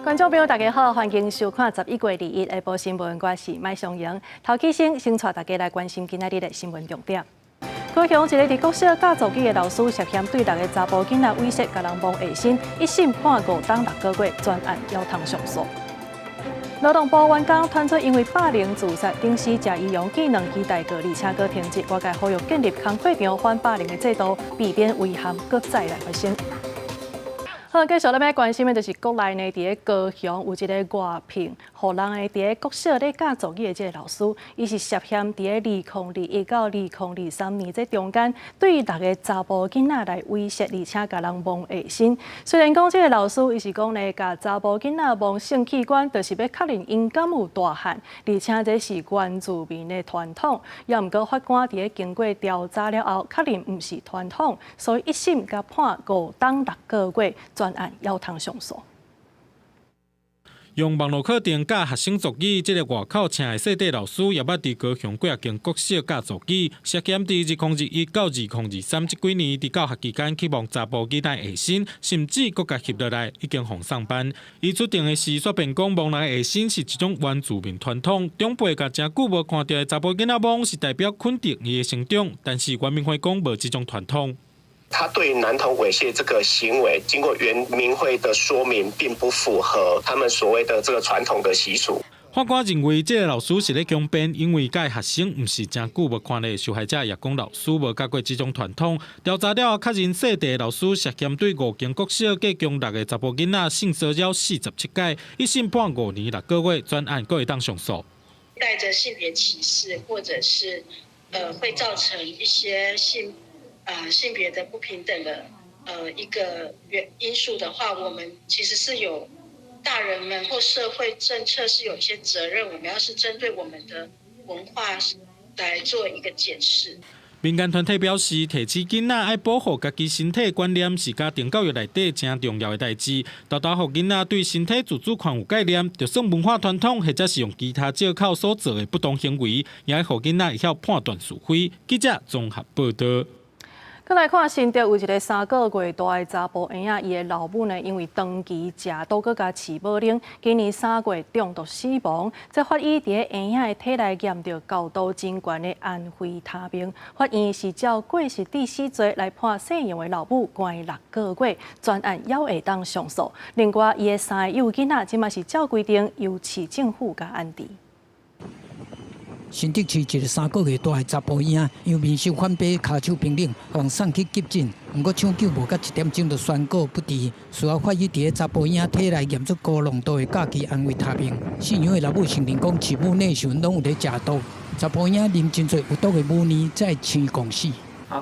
观众朋友大家好，欢迎收看11月2日下晡新闻，我是麦尚莹。头起先带大家来关心今仔日的新闻重点。高雄一个伫国小教座机的老师涉嫌对6个查甫囡仔威胁，甲人摸下身，一审判5档6个月，专案要通上诉。劳动部员工传出因为霸凌自杀，顶时食医用技能期待过，而且搁停职，外界呼吁建立工课场反霸凌的制度，避免遗憾搁再来发生。好，继续咱要关心的就是国内呢，伫咧高雄有一个外聘，互人的伫咧国小咧教座机的这个老师，伊是涉嫌伫咧2021到2023年这中间，对6个查甫囡仔来威胁，而且甲人摸下身。虽然讲这个老师伊是讲呢，甲查甫囡仔摸性器官，就是要确认因敢有大汉，而且这是原住民的传统。也毋过法官伫咧经过调查了后，确认毋是传统，所以一审甲判5档6个月。专案要通上诉。用网络课程教学生族语，这个外口请的细弟老师也捌伫高雄几啊间国小教族语，涉嫌伫2021到2023这几年伫教学期间去摸查甫囡仔下身，甚至搁甲翕落来已经互上班。伊出庭的时说辩讲，摸人下身是一种原住民传统，长辈甲真久无看到的查甫囡仔摸是代表肯定伊的成长，但是原民会讲无这种传统。他对男童猥亵这个行为，经过原民会的说明，并不符合他们所谓的这个传统的习俗。法官认为，这个老师是咧强辩，因为该学生毋是真久无看的，受害者也讲老师无教过这种传统。调查了后，确认细弟老师涉嫌对5间国小计共6个查甫囡仔性骚扰47届，一审判5年6个月，专案搁会当上诉。带着性别歧视，或者是会造成一些性别的不平等的一个因素的话，我们其实是有大人们或社会政策是有一些责任，我们要是针对我们的文化来做一个检视。民间团体表示，提起囡仔爱保护家己身体的观念是家庭教育内底真重要的代志。豆豆互囡仔对身体自主权有概念，就算文化传统或者是用其他借口所做的不当行为，也爱互囡仔会晓判断是非。记者综合报道。再来看新竹有一个3个月大的查甫婴仔，伊的老母呢，因为长期食刀搁加饲母奶，今年3月中毒死亡。这法医伫咧婴仔的体内验到高度真悬的安非他命，法院是照过失致死罪来判姓杨的老母关6个月，专案也会当上诉。另外，伊的3个幼囡仔，即嘛是照规定由市政府甲安置。新竹市一个3个月大的查甫婴仔，因面受反背骹手冰冷，往送去急诊，不过抢救无到1点钟就宣告不治。事后法医伫咧查甫婴仔体内验出高浓度的甲基安非他命。姓杨的老母承认讲，饲母内时拢有咧食毒。查甫婴仔啉真侪有毒的母乳，再生共死。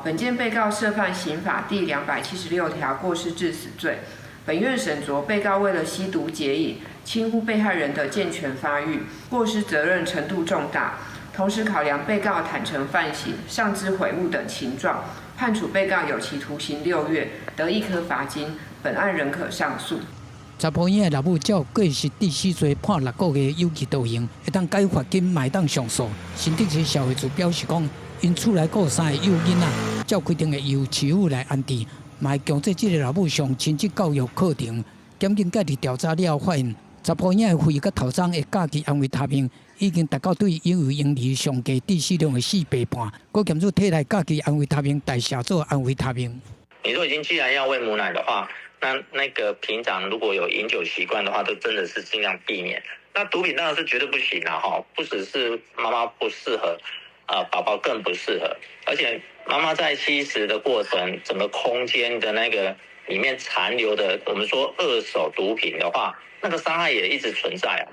本件被告涉犯刑法第276条过失致死罪。本院审酌被告为了吸毒解瘾，轻忽被害人的健全发育，过失责任程度重大。同时考量被告坦诚犯行、上知悔悟等情状，判处被告有期徒刑6月，得1颗罚金。本案仍可上诉。查甫婴的老母照过失致死罪判6个月有期徒刑，会当改罚金，嘛会当上诉。新竹市社会局表示讲，因厝内有3个幼囡仔，照规定会由市府来安置，嘛会强制这个老母上亲子教育课程。检警介入调查了后发现，查甫婴的肺甲头鬃的甲基安非他命已经达到对婴儿婴儿上计致死量的4倍半，佫检出体内甲基安非他命代谢做安非他命。你说既然要喂母奶的话，那个平常如果有饮酒习惯的话，都真的是尽量避免。那毒品当然是绝对不行啦，不只是妈妈不适合，宝宝更不适合。而且妈妈在吸食的过程，整个空间的那个里面残留的，我们说2手毒品的话，那个伤害也一直存在啊。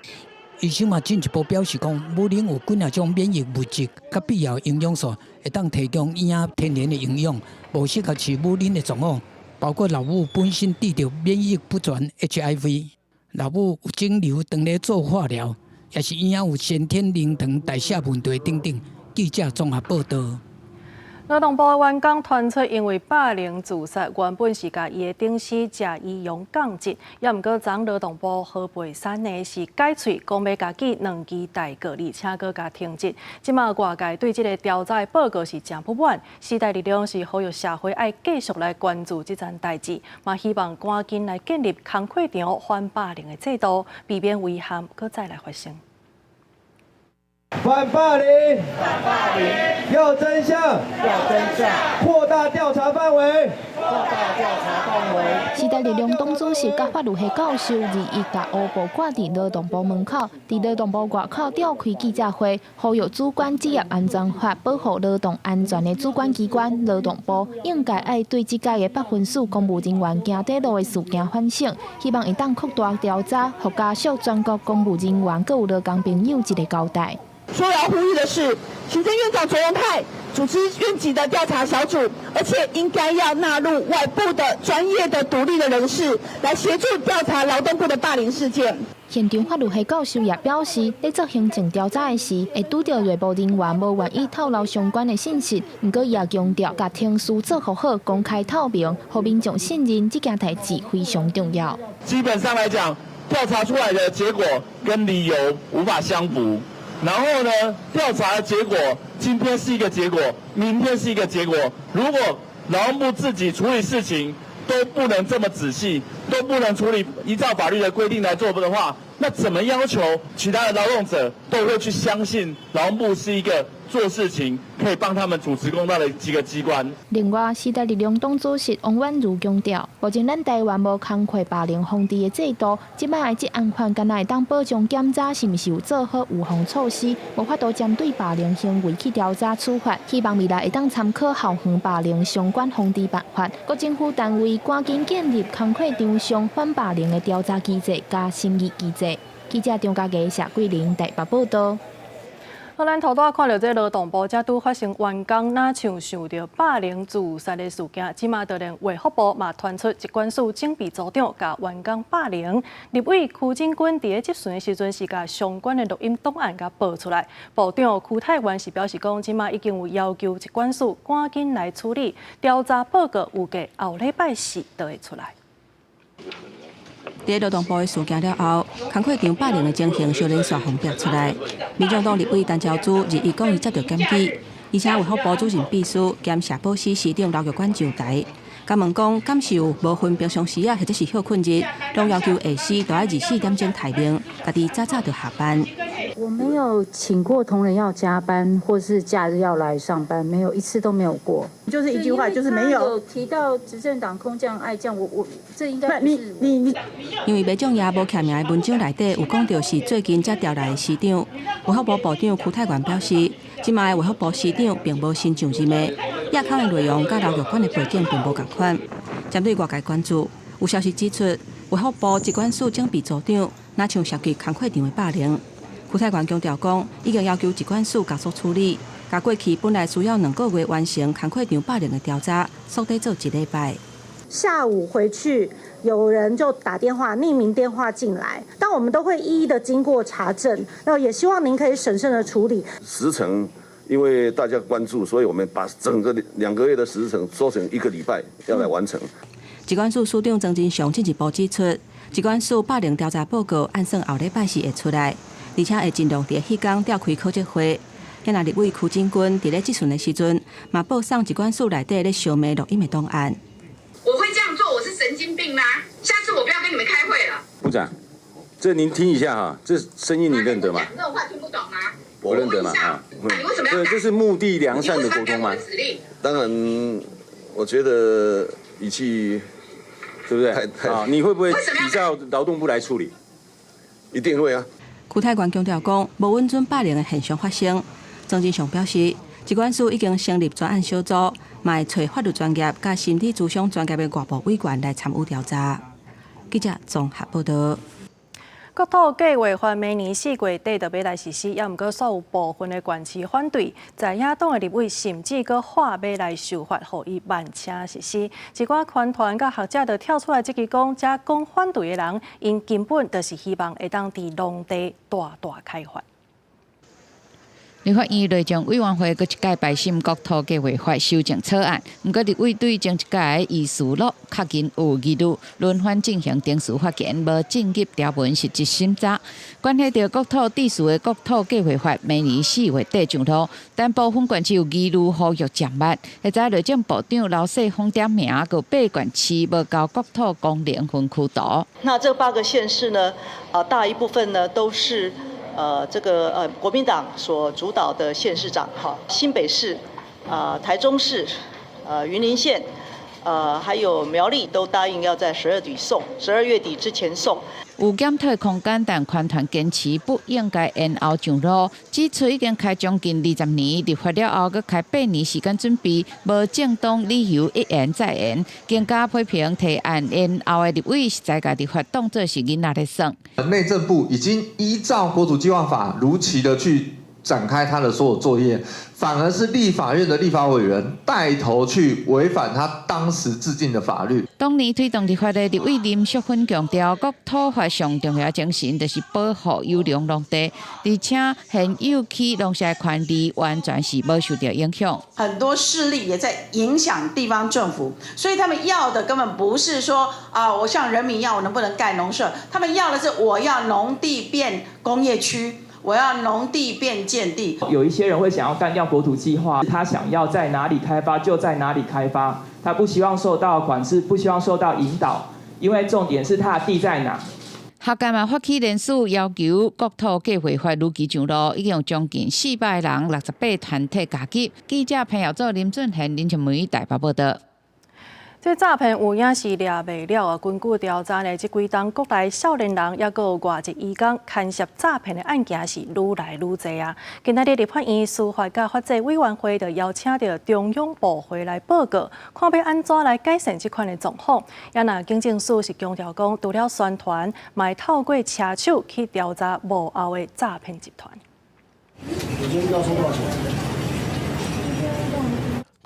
医生嘛进一步表示讲，母乳有几种免疫物质甲必要营养素，会当提供婴仔天然的营养，无适合饲母乳的状况，包括老母本身得着免疫不全 HIV， 老母有肿瘤当咧做化疗，也是婴仔有先天凝糖代谢问题等等。记者综合报道。劳动部的员工传出因为霸凌自杀，原本是甲伊的顶司谢依勇降职，也毋过昨劳动部河北省内是解喙，讲要甲记2期大过，而且阁甲停职。即马外界对即个调查的报告是真不满，时代力量是呼吁社会爱继续来关注即件代志，嘛希望赶紧来建立工课场反霸凌的制度，避免遗憾阁再来发生。 反霸凌，反霸凌，要真相，要真相，扩大调查范围，扩大调查范围。时代力量党主席甲法律系教授21甲乌布挂伫劳动部门口，伫劳动部外口召开记者会，呼吁主管职业安全法保护劳动安全的主管机关劳动部，应该爱对即届的8分数公务人员行底路的事件反省，希望会当扩大调查，互家属全国公务人员各有劳工朋友一个交代。 说要呼吁的是，行政院长卓荣泰主持院级的调查小组，而且应该要纳入外部的专业的独立的人士来协助调查劳动部的霸凌事件。现场法律系教授也表示，在做行政调查的时，会拄到内部人员无愿意透露相关的信息。不过，伊也强调，甲程序做好，公开透明，互民众信任这件代志非常重要。基本上来讲，调查出来的结果跟理由无法相符。 然后呢，调查的结果今天是一个结果，明天是一个结果。如果劳动部自己处理事情都不能这么仔细，都不能处理依照法律的规定来做的话，那怎么要求其他的劳动者都会去相信劳动部是一个做事情可以帮他们主持公道的一个机关？另外，时代力量党主席王婉如强调，目前咱台湾无工课霸凌防治的制度，即摆的这案款敢若会当保障检查是毋是有做好预防措施，无法度针对霸凌行为去调查处罚。希望未来会当参考校园霸凌相关防治办法，各政府单位赶紧建立工课场上反霸凌的调查机制加审议机制。记者张家琪、谢桂玲台北报道。 好，咱头拄看到这劳动部才拄发生员工哪像想到霸凌自杀的事件，即马就连卫福部嘛传出疾管署警备组长甲员工霸凌，立委柯景君伫个质询的时阵是甲相关的录音档案甲爆出来。部长柯泰源是表示讲，即马已经有要求疾管署赶紧来处理，调查报告预计后礼拜4就会出来。 在劳动部的事件了后，工课场霸凌的情形小连续红爆出来。民众党立委陈昭珠日伊讲伊接到检举，而且卫福部主任秘书兼社保司司长刘玉官上台，甲问讲敢是有无分平常时啊，或者是休困日，拢要求下司都要24点钟提名，家己早早就下班。 我没有请过同仁要加班，或是假日要来上班，没有一次都没有过。就是一句话，就是没有。有提到执政党空降爱将，我这应该不是你。因为民众也无签名的文章内底有讲到是最近才调来的市长，卫福部部长柯泰源表示，即卖卫福部市长并无新上任的，亚康的内容甲刘玉官的背景并无同款。针对外界关注，有消息指出，卫福部疾管署警备组长哪像涉及工课场的霸凌。 柯泰源强调讲，已经要求疾管署加速处理，甲过去本来需要2个月完成工课场霸凌的调查，缩短做1礼拜。下午回去，有人就打电话，匿名电话进来，但我们都会一一的经过查证，然后也希望您可以审慎的处理。时程，因为大家关注，所以我们把整个2个月的时程缩成1个礼拜要来完成。疾管署署长曾金雄进一步指出，疾管署霸凌调查报告按算后礼拜4会出来。 而且会尽量伫迄天召开考察会。今日立委柯景君伫咧质询的时阵，嘛报送疾管署内底咧烧灭录音的档案。我会这样做，我是神经病吗？下次我不要跟你们开会了。部长，这您听一下哈，这声音你认得吗？讲这种话听不懂吗？我认得嘛啊。你为什么要改？这是目的良善的沟通吗？当然，我觉得语气对不对？啊，你会不会比较劳动部来处理？一定会啊。 柯泰源强调讲，无允准霸凌的现象发生。曾金雄表示，疾管署已经成立专案小组，嘛会找法律专业甲心理咨询专业的外部委员来参与调查。记者综合报道。国土计划法明年4月底就要来实施，也毋过煞有部分的县市反对，在野党的立委甚至阁话要来修法，互伊慢车实施。一寡权团甲学者就跳出来质疑讲，遮讲反对的人，因根本就是希望会当伫农地大开发。立法院内政委员会搁一届排审国土计划法修正草案，不过立委对前一届议事录较紧有疑虑，轮番进行定数发言，无进入条文实质审查。关系到国土地属的国土计划法明年4月底上路，但部分县市有疑虑呼吁暂缓。会知内政部长刘世峰点名，佮8县市无交国土功能分区图。那这8个县市呢，大一部分呢都是。国民党所主导的县市长，新北市、台中市、云林县，还有苗栗都答应要在12月底之前送。有检讨空间，但环团坚持不应该延后上路，指出已经开将近20年，立法了后，佮开8年时间准备，无正当理由一延再延，更加批评提案延后的立委实在把立法当作是囡仔在耍。内政部已经依照国土计划法如期的去展开他的所有作业，反而是立法院的立法委员带头去违反他当时制定的法律。当年推动立法的立委林淑芬强调，国土法上重要精神就是保护优良农地，而且现有区农舍权利完全是无受到影响。很多势力也在影响地方政府，所以他们要的根本不是说我向人民要我能不能盖农舍，他们要的是我要农地变工业区。我要农地变建地。有一些人会想要干掉国土计划，他想要在哪里开发就在哪里开发，他不希望受到管制，不希望受到引导，因为重点是他的地在哪。学界嘛发起联署，要求国土计划法如期上路，已经有将近400人，68团体加入。记者彭耀祖、林俊贤、林春梅台北报道。这诈骗有影是抓袂了啊！根据调查呢，这几档国内少年人，也有外籍移工牵涉诈骗的案件是愈来愈多啊。今仔日立法院司法甲法制委员会就邀请到中央部会来报告，看要安怎来改善这款的状况。也那警政署是强调讲，除了宣传，嘛透过车手去调查幕后的诈骗集团。我今天要收多少钱？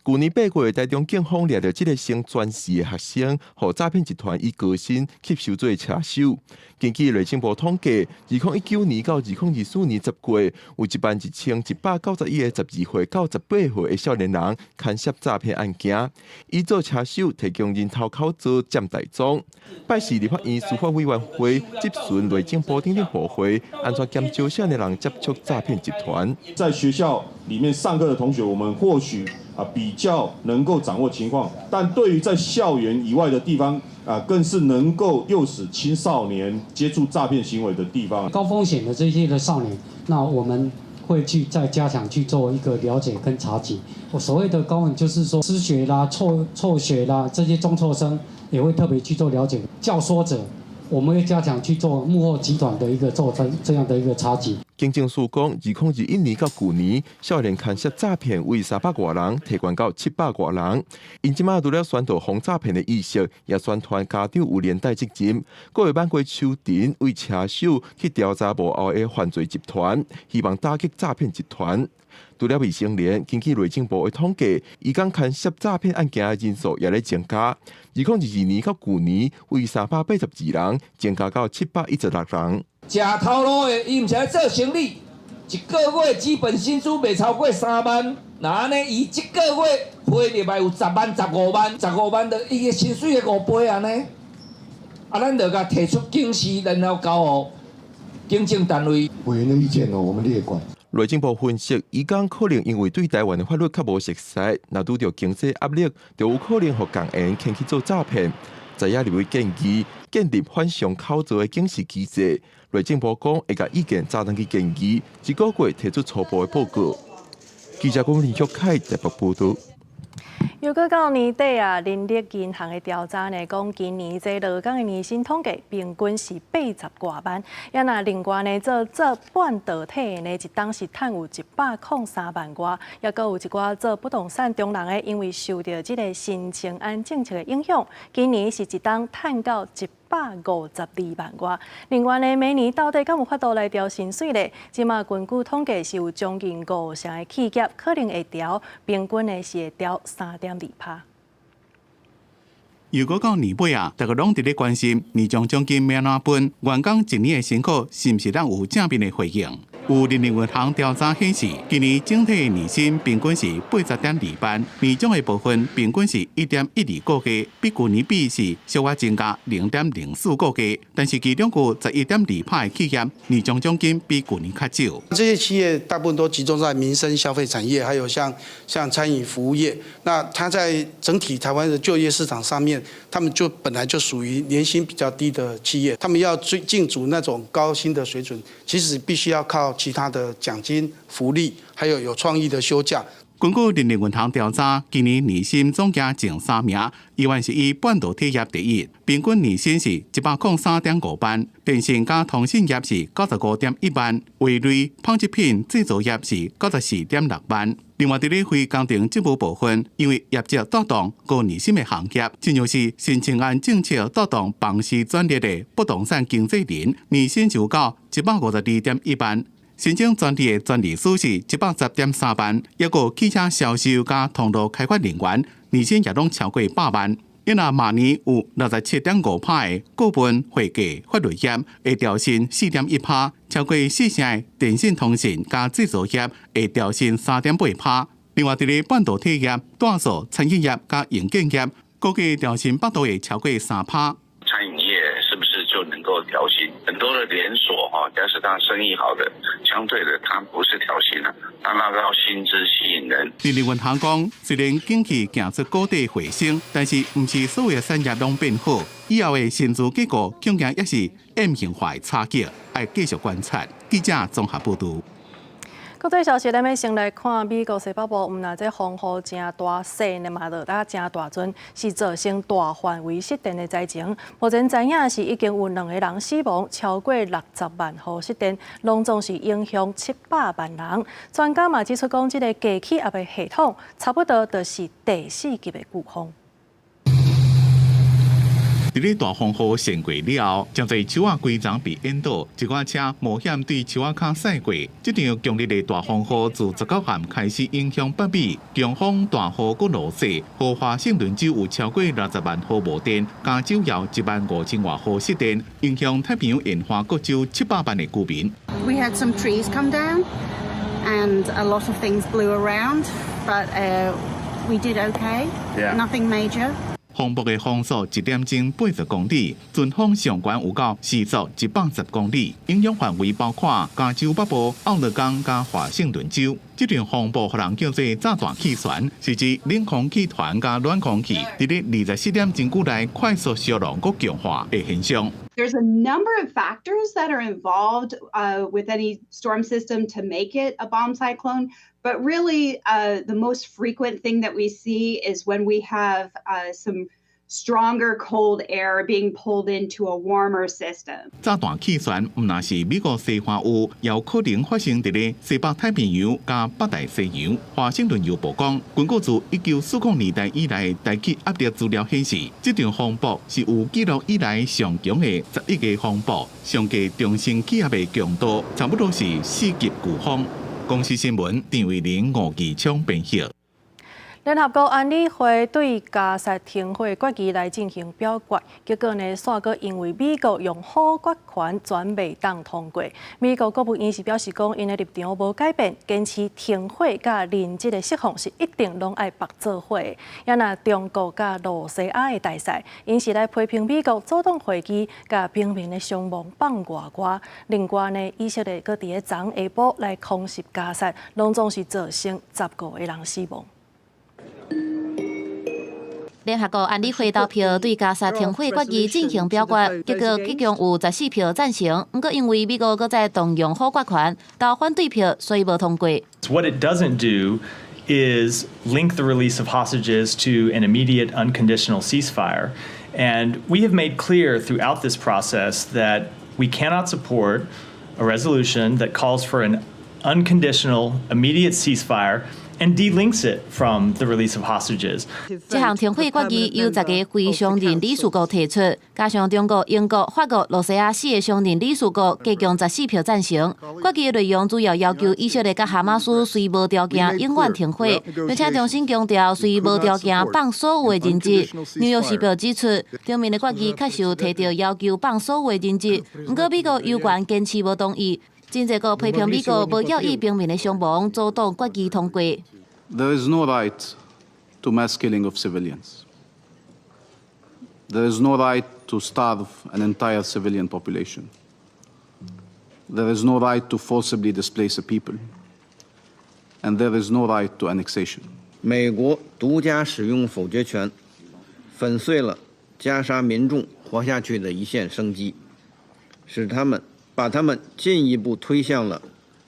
去年8月，台中警方抓到这个升专四的学生，和诈骗集团以高薪吸收做车手。根据内政部统计，2019年到2024年10月，有11191个12岁到18岁的少年人牵涉诈骗案件。以做车手提供人头口座占大宗。拜四立法院司法委员会质询内政部等部会，安怎检究少年人接触诈骗集团？在学校里面上课的同学，我们或许比较能够掌握情况，但对于在校园以外的地方更是能够诱使青少年接触诈骗行为的地方。高风险的这些的少年，那我们会去再加强去做一个了解跟查缉。我所谓的高风险就是说失学啦、辍学啦，这些中辍生也会特别去做了解。教唆者，我们会加强去做幕后集团的一个做这样的一个查缉。警政署讲，2021年到去年，少年牵涉诈骗为300多人，提悬到700多人。因即马除了宣导防诈骗的意识，也宣传家长有连带责任。各会办过手庭为车手去调查幕后的犯罪集团，希望打击诈骗集团。除了未成年，根据内政部的统计，移工牵涉诈骗案件的人数也在增加。2022年到去年，为382人，增加到716人。吃头路的，伊毋是来做生意，一个月基本薪资袂超过3万，那安尼伊一个月汇入来有10万、15万，15万的伊的薪水的5倍安尼，咱就甲提出警示，然后交予警政单位。委员的意见我们列管。内政部分析，移工可能因为对台湾的法律较无熟悉，若拄着经济压力，就有可能互共缘牵去做诈骗。在野立委建议建立反向口座的警示机制。内政部讲会甲意见早登去建议，1个月提出初步的报告。记者郭林旭凯台北报道。又到到年底啊，人力银行的调查呢，讲今年这劳工的年薪统计平均是80多万，也那另外呢，做半导体的呢，一档是赚有103万外，也阁有一寡做不动产中人的，因为受到这个新青安政策的影响，今年是一档赚到152万外。另外呢，明年到底敢有法度来调薪水呢？即马根据统计是有将近50成的企业可能会调，平均呢是会调3.2%。如果到年尾啊，大家拢伫咧关心年终奖金要安怎分，员工一年的辛苦是毋是咱有正面的回应？有人力银行调查显示，今年整体年薪平均是80.2万，年终的部分平均是1.12个月，比去年比是稍微增加0.04个月。但是其中有11.2%的企业年终奖金比去年较少。这些企业大部分都集中在民生消费产业，还有像餐饮服务业。那它在整体台湾的就业市场上面，他们就本来就属于年薪比较低的企业，他们要进驻那种高薪的水准，其实必须要靠其他的奖金、福利，还有创意的休假。根据人力银行调查，今年年薪总计前3名，依然是以半导体业第一，平均年薪是103.5万；电信加通信业是95.1万；卫瑞、纺织品制造业是94.6万。另外，伫咧非工程职务部分，因为业绩带动高年薪的行业，正如是新青安政策带动房市专列的不动产经纪人，年薪就到152.1万。申请专利的专利师是110.3万，也有汽车销售加通路开发人员，年薪也拢超过100万。因那明年有67.5%的股份会计法律业会调薪4.1%，超过4成的电信通信加制造业会调薪3.8%。另外，伫咧半导体业、大数产业业加营建业，估计调薪幅度会超过3%。餐饮业是不是就能够调薪？很多的连锁但是它生意好的，相对的它不是调薪了，它那个要薪资吸引人。人力银行讲，虽然经济行出谷底回升，但是不是所有的产业拢变好，以后的薪资结果恐惊也是 M 型化的差距，要继续观察。记者综合报道。国际消息，咱要先来看美国西北部，那这风雨真大细呢嘛，落得真大阵，是造成大范围失电的灾情。目前知影是已经有2个人死亡，超过60万户失电，拢总是影响700万人。专家嘛指出讲，这个机器也的系统差不多就是第4级的飓风。伫咧大风雨闪过了后，真侪树仔规丛被淹倒，一寡车冒险对树仔骹驶过。这场强烈的大风雨自19号开始影响北美，强风大雨佮落雪，和华盛顿州有超过60万户无电，加州也15000外户失电，影响太平洋沿岸各州700万的居民。We had some trees come down, and a lot of things blew around, but we did okay. Nothing major. 风暴的风速1.80公里，阵风上悬有到时速110公里，影响范围包括加州北部、奥勒冈加华盛顿州。这场风暴互人叫做炸弹气旋，是指冷空气团加暖空气伫咧24点钟久内快速消融佮强化的现象。There's a number of factors that are involved with any storm system to make it a bomb cyclone. But really, the most frequent thing that we see is when we have some stronger cold air being pulled into a warmer system. 炸弹气旋唔那是美国西海岸，也有可能发生伫咧西北太平洋加北大西洋。华盛顿邮报讲，根据自1940年代以来大气压力资料显示，这场风暴是有记录以来上强的11个风暴，上计中心气压的强度差不多是4级飓风。公司新闻郑伟玲、吴义昌编辑。联合国安理会对加沙停火决议来进行表决，结果呢，煞阁因为美国用否决权全未当通过。美国国务院是表示讲，因的立场无改变，坚持停火甲人质的释放是一定拢爱白做伙。也那中国甲罗西亚的大赛，因是来批评美国主动飞机甲平民的伤亡放外国。另外呢，以色列搁伫咧昨下晡来空袭加沙，拢总是造成15个人死亡。联合国安理会投票对加沙停火决议进行表决，结果一共有14票赞成，不过因为美国搁在动用否决权，投反对票，所以无通过。What it doesn't do is link the release of hostages to an immediate unconditional ceasefire. And we have made clear throughout this process that we cannot support a resolution that calls for an unconditional immediate ceasefire and delinks it from the release of hostages. 这项停火决议由10个非常任理事国提出，加上中国、英国、法国、罗西亚4个常任理事国，加共14票赞成。决议的内容主要要求以色列甲哈马斯虽无条件永远停火，并且重新强调虽无条件放所有的人质。纽约时报指出，中面的决议确实有提到要求放所有的人质，不过美国有关坚持无同意。真侪个批评美国无要义平民的伤亡遭到决议通过。There is no right to mass killing of civilians. There is no right to starve an entire civilian population. There is no right to forcibly displace a people. And there is no right to annexation. 美国独家使用否决权，粉碎了加沙民众活下去的一线生机，把他们进一步推向了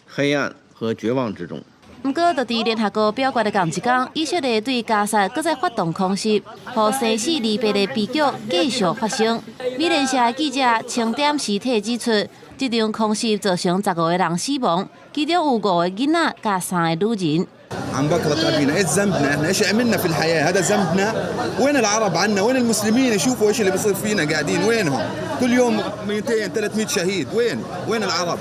黑暗和绝望之中。不过，就伫联合国表决的同一天，以色列对加沙搁再发动空袭，让生死离别的悲剧继续发生。美联社的记者清点尸体指出，这场空袭造成15个人死亡，其中有5个囡仔加3个女人。عم بكرة أبينا إيش ذنبنا إحنا إيش عملنا في الحياة هذا ذنبنا وين العرب عنا وين المسلمين يشوفوا إيش اللي بيصير فينا قاعدين وينهم كل يوم 200 300 شهيد وين العرب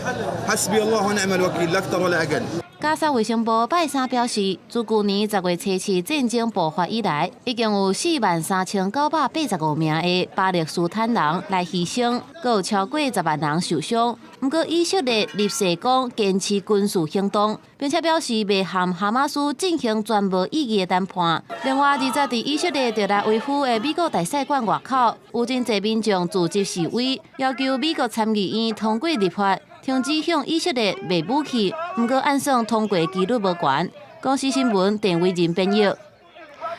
حسبي الله ونعم الوكيل لا أكثر ولا أقل。加沙卫生部拜三表示，自去年10月初7战争爆发以来，已经有43985名的巴勒斯坦人来牺牲，阁有超过10万人受伤。不过，以色列立誓讲坚持军事行动，并且表示未和哈马斯进行全无意义的谈判。另外，20在以色列特拉维夫的美国大使馆外口，有真侪民众组织示威，要求美国参议院通过立法。停止向以色列卖武器，不过按算通过几率无悬。公司新闻电伟仁编译。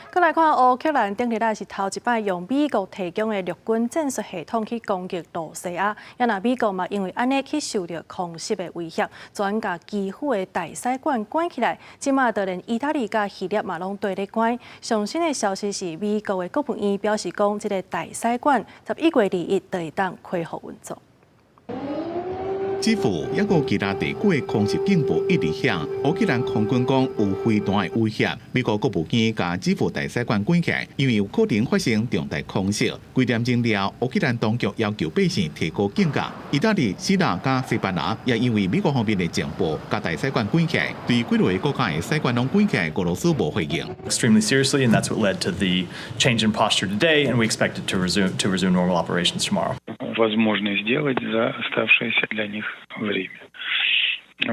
再来看乌克兰顶日来是头一摆用美国提供的陆军战术系统去攻击罗西亚，也那美国嘛因为安尼去受到空袭的威胁，专甲基辅的大使馆关起来。即马就连意大利甲希腊嘛拢对咧关。上新的消息是，美国的国务院表示讲，这个大使馆11月2日就会当恢复运作。基辅也有其他地区的空袭警报一直响，乌克兰空军讲有飞弹的威胁。美国国务院甲基辅大使馆关起来，因为有可能发生重大空袭。几点钟了，乌克兰当局要求百姓提高警觉。意大利、希腊甲西班牙也因为美国方面的情报，甲大使馆关起来，对几类国家的使馆拢关起来，俄罗斯无回应。Extremely seriously, and that's what led to the change in posture today, and we expect it to resume normal operations tomorrow. Возможно сделать за оставшееся для них время.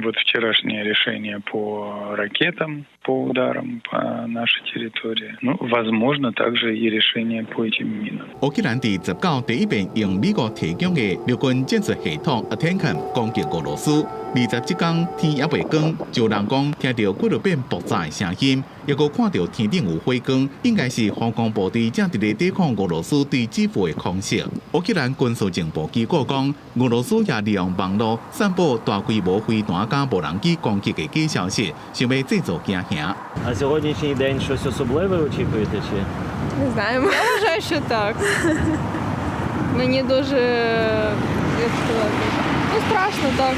Вот вчерашнее решение по ракетам, по ударам по нашей территории. Ну, возможно, также и решение по этим минам. 乌克兰第19第一遍用美国提供的陆军战术系统 ATACMS 攻击俄罗斯。27天天也未光，就人讲听到几多遍爆炸的声音，也阁看到天顶有火光，应该是防空部队正伫咧抵抗俄罗斯对基辅的空袭。乌克兰军事情报机构讲，俄罗斯也利用网络散布大规模飞弹甲无人机攻击的假消息，想要制造惊吓。А сьогоднішній день щось особливе очікуєте чи? Не знаю, я вважаю, що так. Мені дуже, як сказати, страшно так.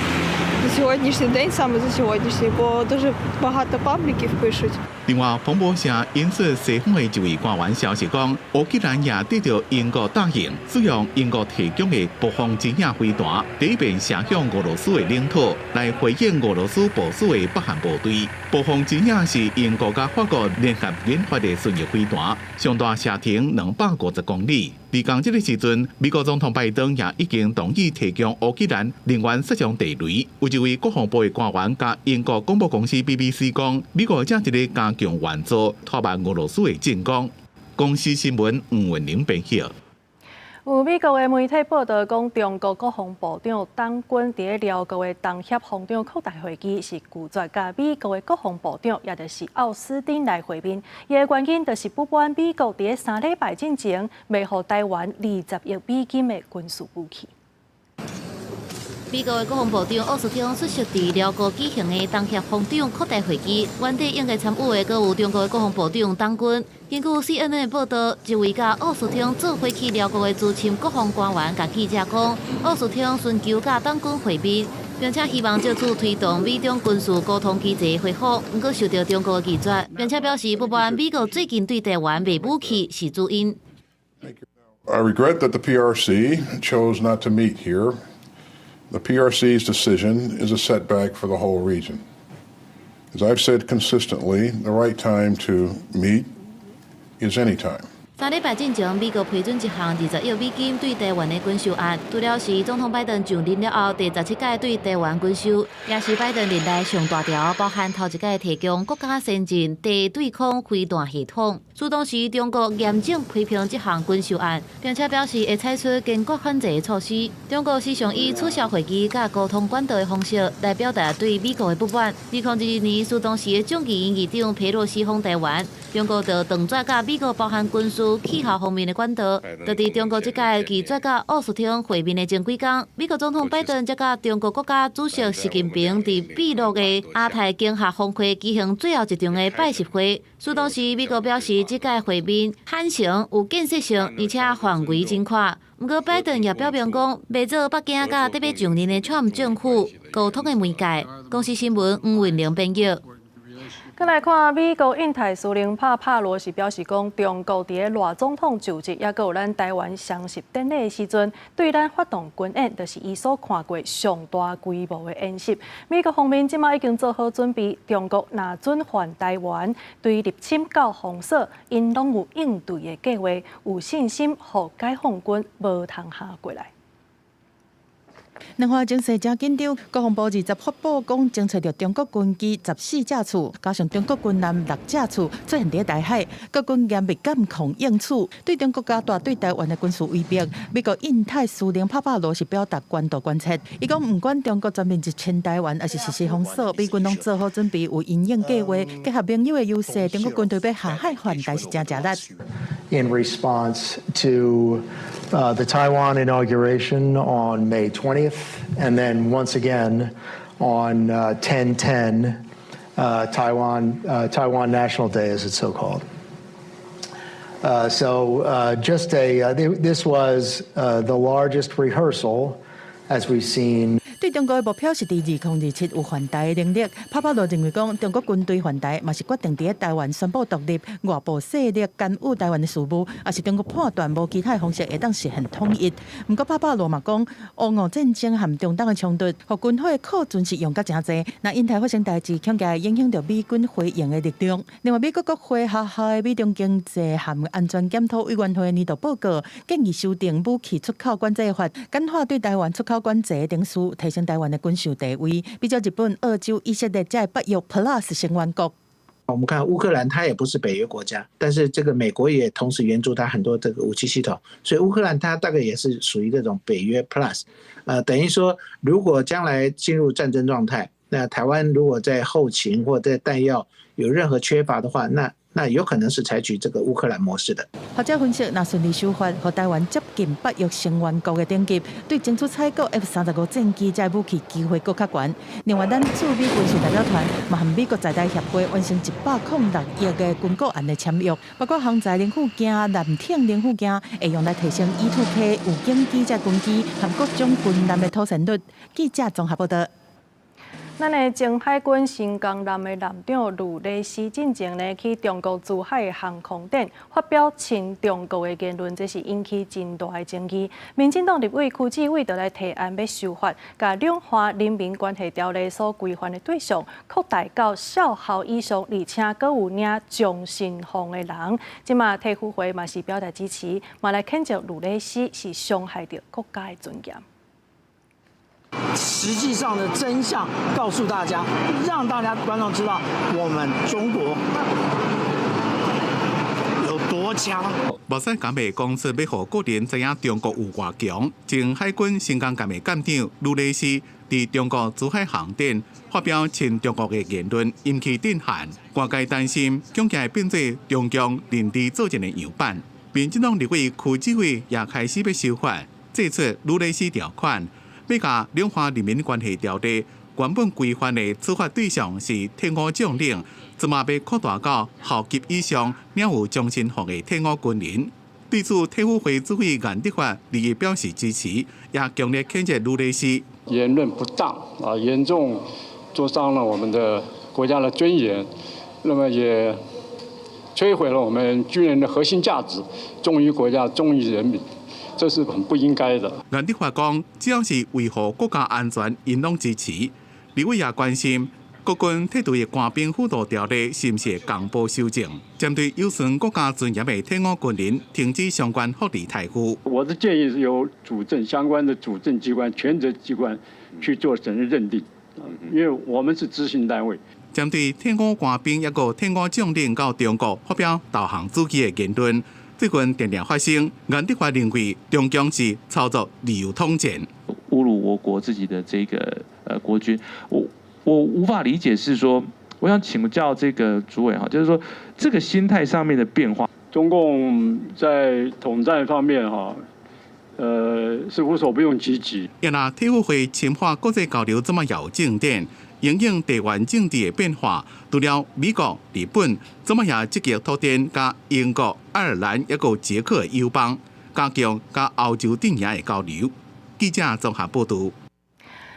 За сьогоднішній день, саме за сьогоднішній, бо дуже багато пабліків пишуть. 另外，彭博社引述西方的一位官员消息讲，乌克兰也得到英国答应，使用英国提供的暴风之影飞弹，第一遍射向俄罗斯的领土，来回应俄罗斯部署的北韩部队。暴风之影是英国甲法国联合研发的巡弋飞弹，上大射程250公里。伫同这个时阵，美国总统拜登也已经同意提供乌克兰能源设想地雷。有一位国防部的官员甲英国广播公司 BBC 讲，美国正一个加强援助，拖慢俄罗斯的进攻。公司新闻黄文玲编译。有美国的媒体报道讲，中国国防部长党军伫辽国的东协防长扩大会议是拒绝甲美国的国防部长，也就是奥斯汀来会面。伊的原因就是不满美国伫3礼拜之前卖予台湾20亿美金的军事武器。美国的国防部长奥斯汀出席伫辽国举行的东协防长扩大会议，原地应该参与的，阁有中国的国防部长党军。根据 CNN 的报道，一位甲奥斯汀做伙去辽国的资深国防官员甲记者讲，奥斯汀寻求甲党军会面，并且希望借此推动美中军事沟通机制恢复，不过受到中国的拒绝，并且表示不满美国最近对台湾卖武器是主因。I regret that the PRC chose not to meet here. The PRC's decision is a setback for the whole region. As I've said consistently, the right time to meet is any time. 3礼拜之前，美国批准一项20亿美金对台湾的军售案，除了是总统拜登上任了后第17届对台湾军售，也是拜登任内上大条，包含头一届提供国家先进地对空飞弹系统。苏当时中国严正批评这项军售案，并且表示会采取坚决反制的措施。中国时常以取消会议甲沟通管道的方式来表达对美国的不满。2012年，苏当时的众议院议长佩洛西访台湾，中国就断绝甲美国包含军事、气候方面的管道。就伫中国这届拒绝甲奥斯汀会面的前几天，美国总统拜登才甲中国国家主席习近平伫秘鲁的亚太经合峰会举行最后一场的拜习会。苏当时美国表示，这届会面坦诚、有建设性，而且范围真宽。不过，拜登也表明讲，袂做北京甲特别上任的川普政府沟通的媒介。公司新闻黄文玲编辑。再来看美国印太司令帕罗是表示讲，中国伫赖总统就职，也有咱台湾双十典礼的时阵，对咱发动军演，就是伊所看过上大规模的演习。美国方面即马已经做好准备，中国若准犯台湾，对入侵到封锁，因拢有应对的计划，有信心，互解放军无通下过来。两岸情势真紧张，国防部20发布讲，侦测到中国军机14架次，加上中国军舰6架次出现伫台海，各军严密监控应处，对中国加大对台湾的军事威胁。美国印太司令帕罗是表达关注关切，伊讲不管中国全面入侵台湾，还是实施封锁，美军拢做好准备，有因应计划，结合盟友的优势，中国军队要下海犯台是真吃力。In response to the Taiwan inauguration on May 20th, and then once again on 10/10, Taiwan National Day, as it's so called. This was the largest rehearsal as we've seen. 对中国的目标是伫2027有犯台的能力。帕罗认为讲，中国军队犯台嘛是决定伫台湾宣布独立，外部势力干预台湾的事务，也是中国判断无其他方式会当实现统一。不过帕罗嘛讲，俄乌战争和中东的冲突，互军火库存是用甲真济。那印太发生代志，恐惊会影响到美军回应的力量。另外，美国国会下的美中经济和安全检讨委员会年度报告建议修订武器出口管制法，简化对台湾出口管制的定数，提升台湾的军事地位，比较日本、澳洲、以色列在北约 Plus 成员国。我们看乌克兰，它也不是北约国家，但是这个美国也同时援助它很多这个武器系统，所以乌克兰它大概也是属于这种北约 Plus。等于说，如果将来进入战争状态，那台湾如果在后勤或在弹药有任何缺乏的话，那有可能是采取这个乌克兰模式的。学者分析，若顺利修法，和台湾接近北约成员国的等级，对争取采购 F-35战机这武器机会更较悬。另外，咱驻美军事代表团嘛和美国在台协会完成106亿的军购案的签约，包括航载零附件、舰艇零附件，会用来提升 E2K 有经机这军机和各种军舰的妥善率。记者综合报道。咱的前海军新江南的舰长卢雷斯进前呢去中国珠海的航空展发表亲中国的言论，这是引起真大的争议。民进党立委区志伟就来提案要修法，把两岸人民关系条例所规范的对象扩大到少校以上，而且阁有领终身俸的人。即马体育会嘛是表达支持，嘛来谴责卢雷斯是伤害到国家的尊严。实际上的真相告诉大家，让大家观众知道我们中国有多强。无使敢袂讲出要互国人知影中国有偌强。前海军新江舰的舰长卢雷斯伫中国珠海航展发表亲中国的言论，引起震撼，外界担心恐惊会变做中共认知作战的样板。民进党立委区志伟也开始要修法，祭出卢雷斯条款。要甲两岸人民关系条例原本规范的处罚对象是退伍将领，即马要扩大到校级以上领有终身俸的退伍军人。对此，体育会主委颜德发日表示支持，也强烈谴责卢雷斯言论不当严重挫伤了我们的国家的尊严，那么也摧毁了我们军人的核心价值，忠于国家，忠于人民。这是很不应该的。颜德发讲，只要是维护国家安全，因拢支持。李伟也关心国军铁队的官兵辅导条例是毋是公布修正？针对有损国家尊严的退伍军人，停止相关福利待遇。我的建议是由相关的主政机关、权责机关去做责任认定，因为我们是执行单位。针对退伍官兵抑个退伍将领到中国发表导航主机的言论，最近常常发生，原立法认为中共是操作理由通奸，侮辱我国自己的这个国军。我无法理解是说，我想请教这个主委哈，就是说这个心态上面的变化。中共在统战方面哈，是无所不用其极。也拿体育会深化国际交流这么有进展，因应地缘政治的变化，除了美国、日本，这么也积极拓展加英国、爱尔兰一个捷克的友邦，加强加欧洲电影的交流。记者综合报道。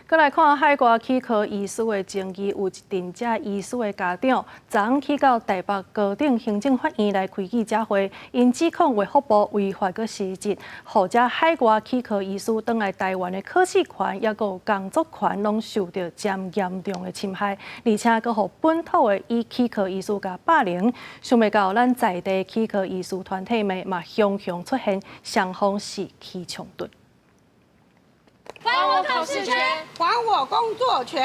再来看海外起考遗书的争议，有一定者遗书的家长昨昏去到台北高等行政法院来开记者会，因指控卫福部违法个施职，或者海外起考遗书返来台湾的考试权，也有工作权，拢受到渐严重的侵害，而且阁互本土的以起考遗书甲霸凌。想袂到咱在地起考遗书团体们嘛，雄雄出现，双方士气冲突。还我考试权，还我工作权。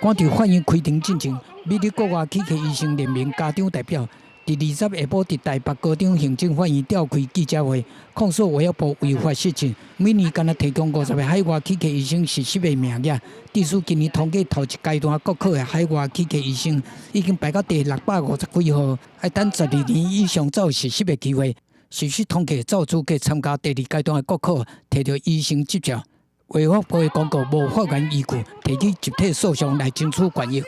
赶着法院开庭进程，美丽国外起考医生联盟家长代表伫20下晡伫台北高等行政法院召开记者会，控诉卫福部违法施政，每年敢若提供50个海外起考医生实习的名额。地书今年统计头一阶段国考的海外起考医生已经排到第650几号，还等12年以上才有实习的机会。实施统计才有资格参加第2阶段的国考，摕到医生执照。卫福部的公告无法源依据，提起集体诉讼来争取权益。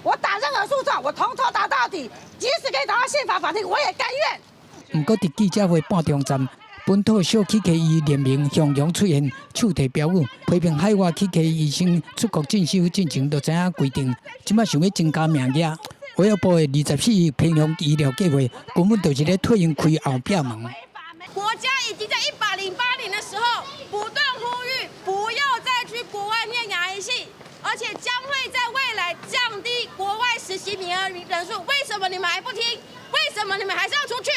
我打任何诉状，我从头打到底，即使可以打到宪法法庭，我也甘愿。不过，伫记者会半中站，本土小起考医联盟雄雄出现，手提标语，批评海外起考医生出国进修进程就知影规定，即摆想要增加名额。卫福部的24亿偏乡医疗计划，根本就是咧替因开后壁门。国家已经在1808年的时候不断呼吁，不要再去国外念牙医系，而且将会在未来降低国外实习名额人数。为什么你们还不听？为什么你们还是要出去？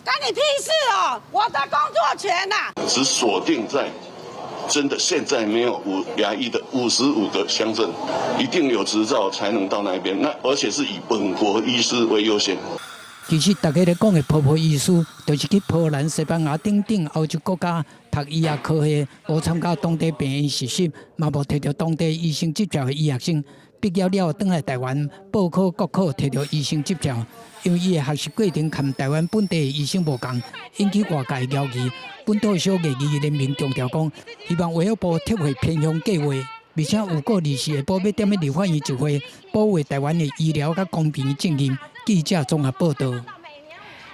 干你屁事哦！我的工作权呐！只锁定在真的现在没有牙医的55个乡镇，一定有执照才能到那边。那而且是以本国医师为优先。其实，大家咧讲的泡泡医师，就是去波兰、西班牙等等欧洲国家读医学科系，无参加当地病院实习，嘛无摕到当地医生执照的医学生，毕业了返来台湾报考国考，摕到医生执照。因为伊的学习过程跟台湾本地的医生无同，引起外界谣言。本土小艺医联盟强调讲，希望卫福部撤回偏乡计划，而且有个24下晡要踮咧立法院集会，保卫台湾的医疗甲公平正义。记者综合报道。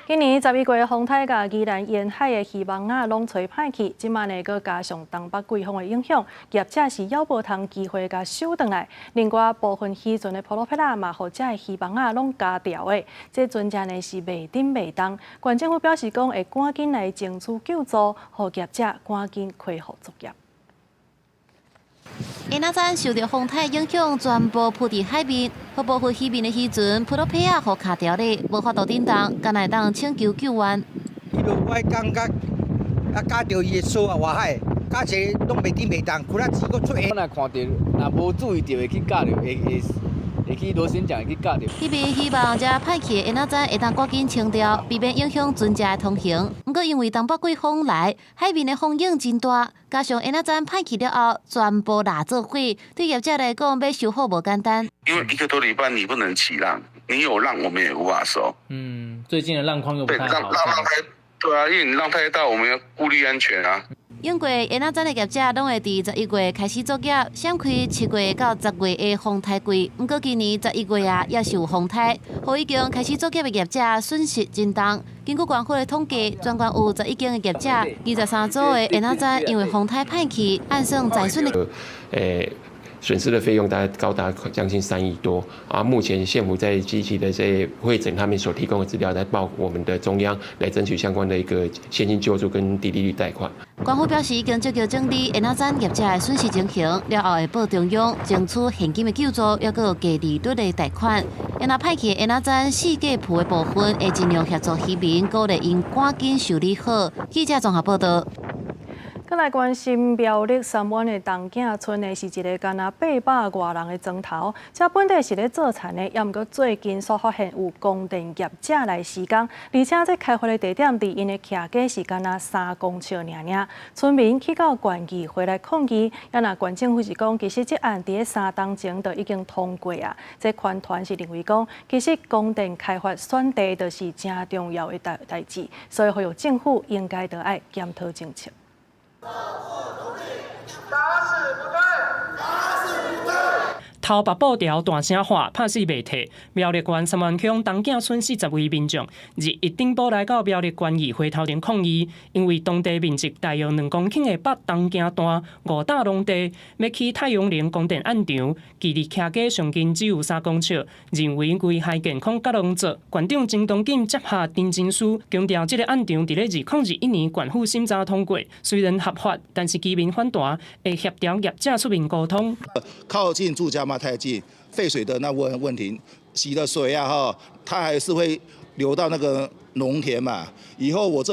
今年11月，风台甲宜兰沿海的渔网啊，拢吹歹去，即卖呢，佮加上东北季风的影响，业者是要无通机会甲收回来。另外，部分渔船的普罗佩拉嘛，或者渔网啊，拢加调的，这船只呢是袂顶袂动。县政府表示讲，会赶紧来争取救助，互业者赶紧恢复作业。因仔站受到风台影响，全部浮伫海面。福保护渔民的渔船，普罗佩亚互卡条咧，无法度叮当，敢来当请求救援。伊就我感觉啊，加着伊的数啊，外海加起拢袂顶袂动，kuri仔只佫出现。我若看到，若无注意到会去加着，会去螺旋桨会去加着。迄边希望遮歹去的因仔站会当赶紧清掉，避免影响船只的通行。不过因为东北季风来，海面的风影真大，加上因仔站歹去了后，全部蜡做火，对业者来讲要修复无简单。因为1个多礼拜你不能起浪，你有浪我们也无法收。最近的浪况又不太好。对啊，因为你浪太大，我们要顾虑安全啊。用过沿仔站的业者拢会伫11月开始作业，闪开7月到10月的风台季。不过今年11月啊，也是有风台，互已经开始作业的业者损失真重。根据县府的统计，全县有11间的业者，23组的沿仔站因为风台歹去，按算财损的。损失的费用大概高达将近3亿多啊。目前县府在积极的在会诊他们所提供的资料，来报我们的中央来争取相关的一个现金救助跟低利率贷款。官府表示，已经积极整理烟仔展业者的损失情形，了后会报中央争取现金的救助，还有低利率的贷款。烟仔派去烟仔展四价铺的部分，会尽量协助渔民，鼓励因赶紧修理好。记者综合报道。再来关心苗栗三湾的东景村的是一个干那800多人的庄头，这本地是咧做田的，也毋过最近所发现有供电业者来施工，而且这开发的地点离因的徛家是干那3公尺尔。村民去到县议会来抗议，也那县政府是讲，其实这案伫咧3冬前就已经通过啊。这款团是认为讲，其实供电开发选地就是真重要的代志，所以呼吁政府应该得爱检讨政策。头白布条大声喊，拍死袂退。苗栗县三湾乡东景村40位民众日一顶埔来到苗栗县议会头前抗议，因为当地面积大约2公顷的北东景段5大农地要起太阳能供电案场，距离徛家上近只有3公尺，认为危害健康甲农作。县长真当紧接下陈情书，强调这个案场伫咧2021年县府审查通过，虽然合法，但是居民反弹，会协调业者出面沟通。靠近住家吗？太近，废水的那问题，洗的水啊它还是会流到那个农田嘛。以后我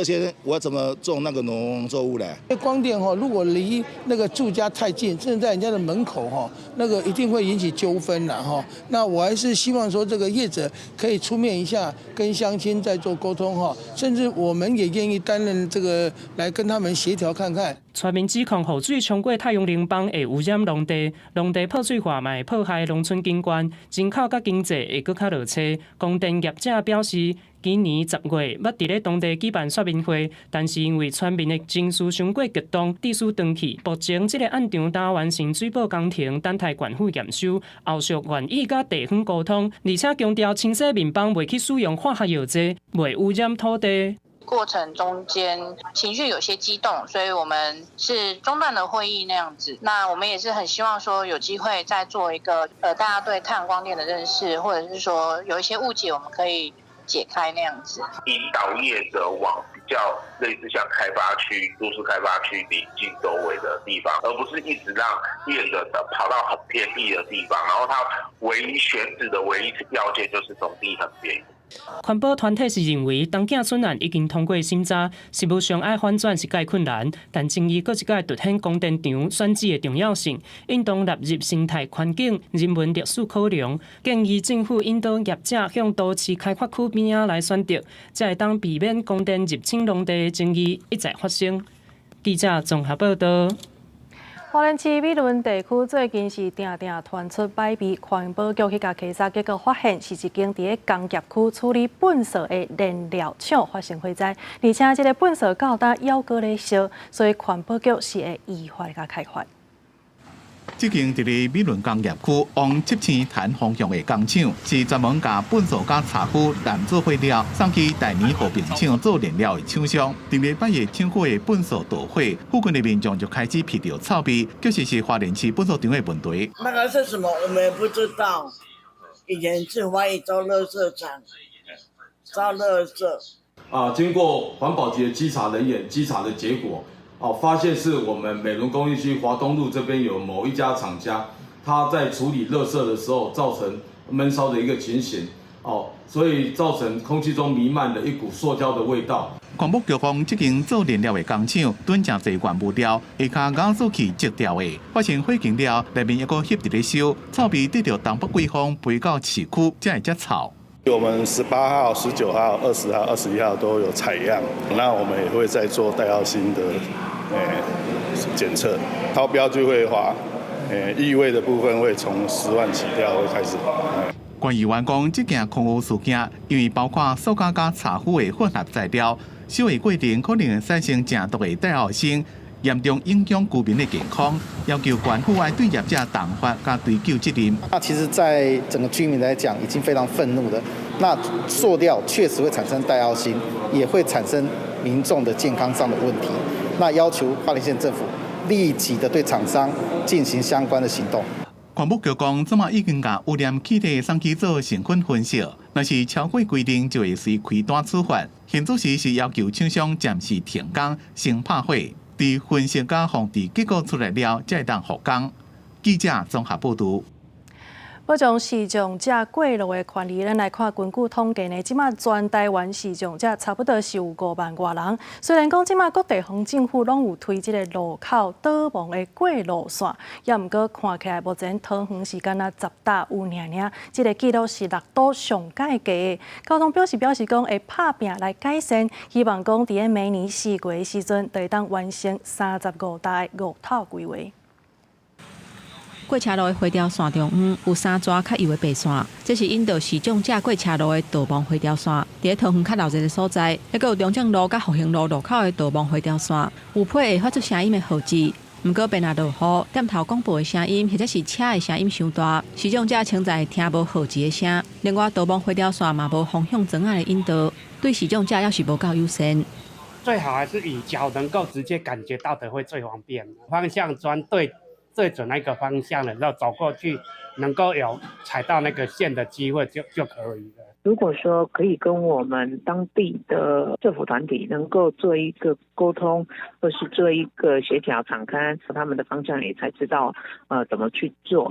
要怎么种那个农作物嘞？光电如果离那个住家太近，甚至在人家的门口那个一定会引起纠纷啦那我还是希望说这个业者可以出面一下，跟乡亲再做沟通甚至我们也愿意担任这个来跟他们协调看看。全面指控雨水冲过太阳能板会污染农地，农地破水化嘛会破坏农村景观，人口甲经济会更较落差。供电业者表示，今年10月要伫咧当地举办说明会，但是因为村民的情绪伤过激动，地书断去。目前这个案场打完成水保工程，等待县府验收，后续愿意甲地方沟通，而且强调清洗面板袂去使用化学药剂，袂污染土地。过程中间情绪有些激动，所以我们是中断了会议那样子。那我们也是很希望说有机会再做一个大家对太阳光电的认识，或者是说有一些误解，我们可以解开那样子。引导业者往比较类似像开发区、都市开发区临近周围的地方，而不是一直让业者跑到很偏僻的地方，然后他唯一选址的唯一要件就是农地很便宜。环保团体是认为，东景村案已经通过审查，实务上爱反转是介困难，但争议搁一届凸显供电场选址的重要性，应当纳入生态环境、人文历史考量，建议政府引导业者向都市开发区边仔来选择，才会当避免供电入侵农地的争议一再发生。记者综合报道。花莲市美仑地区最近是定传出摆币，环保局去甲稽查，结果发现是一间伫咧工业区处理粪扫的燃料厂发生火灾，而且这个粪扫到达犹阁咧烧，所以环保局是会依法甲开发。这间伫咧美仑工业区往集青潭方向的工厂，是专门甲粪扫甲茶枯燃做废料，送去大年和平厂做燃料的厂商。伫咧半夜厂区的粪扫导火，附近的民众就开始闻到臭味，就是花莲市粪扫场的问题。那个是什么？我们也不知道。以前是怀疑招垃圾场，招垃圾。经过环保局的稽查人员稽查的结果。发现是我们美仑工业区华东路这边有某一家厂家，他在处理垃圾的时候造成闷烧的一个情形，所以造成空气中弥漫了一股塑胶的味道。环保局讲，这间做燃料的工厂囤正侪原物料，下骹压缩器积掉的，发现火警了，内面一个翕伫咧烧，臭味得到东北季风飞到市区，才会遮臭。我们18号、19号、20号、21号都有采样，那我们也会再做戴奥辛的检测，超标就会罚，异味的部分会从10万起跳会开始。关于员工这件空污事件，因为包括塑胶甲茶壶的混合材料，烧的过程可能会产生正毒的戴奥辛，严重影响居民的健康，要求县府爱对业者重罚加追究责任。那其实，在整个居民来讲，已经非常愤怒的。那塑料确实会产生戴奥辛，也会产生民众的健康上的问题。那要求花莲县政府立即的对厂商进行相关的行动。环保局讲，即马已经甲污染气体送去做成分分析，若是超过规定，就会随开单处罚。现主时是要求厂商暂时停工，先拍火，伫分析甲防治结果出来了，才会当复工。记者综合报道。要将视障者过路的权利，咱来看根据统计呢，即马全台湾视障者差不多是有5万多人。虽然讲即马各地方政府拢有推即个路口导盲的过路线，也毋过看起来目前桃园是敢若10搭有尔。即个记录是6都上界低的。交通表示讲会拍拼来改善，希望讲伫个明年4月的时阵，就会当完成35搭的5套规划。过车路的回调线中央有3抓较幼的白线，这是引导视障者过车路的导盲回调线。伫桃园较闹热的所在，还有中正路甲复兴路路口的导盲回调线，有配会发出声音的号志。毋过变若落雨，点头广播的声音或者是车的声音伤大，视障者清在听无号志的声。另外，导盲回调线嘛无方向针的引导，对视障者也是无够优先。最好还是以脚能够直接感觉到的会最方便，方向专对。对准那个方向的，然后走过去，能够有踩到那个线的机会就可以了。如果说可以跟我们当地的政府团体能够做一个沟通，或是做一个协调敞开他们的方向，也才知道怎么去做。